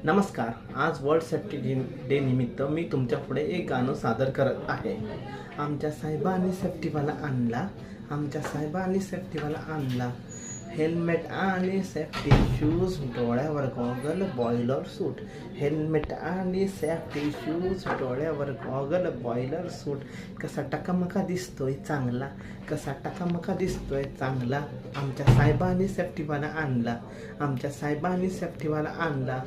नमस्कार. आज world safety day निमित्त मी तुमच्या पुढे एक गाणं सादर करत आहे. आमच्या साहेबांनी सेफ्टीवाला आणला, आमच्या साहेबांनी सेफ्टीवाला आणला. हेल्मेट आणि सेफ्टी शूज, डोळ्यावर गॉगल, बॉयलर सूट. हेल्मेट आणि सेफ्टी शूज, डोळ्यावर गॉगल, बॉयलर सूट. कसा टकामका दिसतोय चांगला, कसा टकामका दिसतोय चांगला. आमच्या साहेबांनी सेफ्टीवाला आणला, आमच्या साहेबांनी सेफ्टीवाला आणला.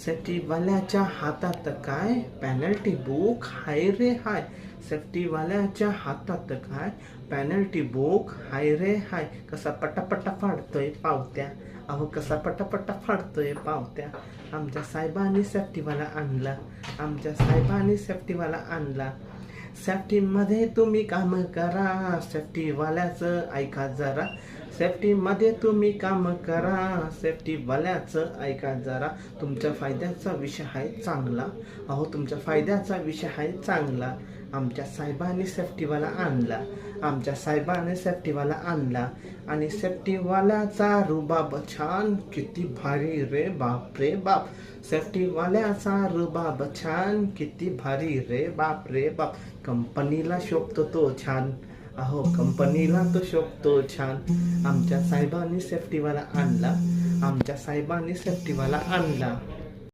सेफ्टीवाल्याच्या हातात काय, पेनल्टी बुक हाय रे हाय. सेफ्टीवाल्याच्या हातात काय, पेनल्टी बुक हाय रे हाय. कसा पटापटा फाडतोय पावत्या, अहो कसा पटापटा फाडतोय पावत्या. आमच्या साहेबांनी सेफ्टीवाला आणला, आमच्या साहेबांनी सेफ्टीवाला आणला. सेफ्टीमध्ये तुम्ही काम करा, सेफ्टीवाल्याचं ऐका जरा. सेफ्टीमध्ये तुम्ही काम करा, सेफ्टीवाल्याचं ऐका जरा. तुमच्या फायद्याचा विषय आहे चांगला, अहो तुमच्या फायद्याचा विषय आहे चांगला. आमच्या साहेबांनी सेफ्टीवाला आणला, आमच्या साहेबांनी सेफ्टीवाला आणला. आणि सेफ्टीवाल्याचा रुबाब छान, किती भारी रे बाप रे बाप. सेफ्टीवाल्याचा रुबाब छान, किती भारी रे बाप. कंपनीला शोभतो तो छान, अहो कंपनीला तो शोभतो छान. आमच्या साहेबांनी सेफ्टीवाला आणला, आमच्या साहेबांनी सेफ्टीवाला आणला.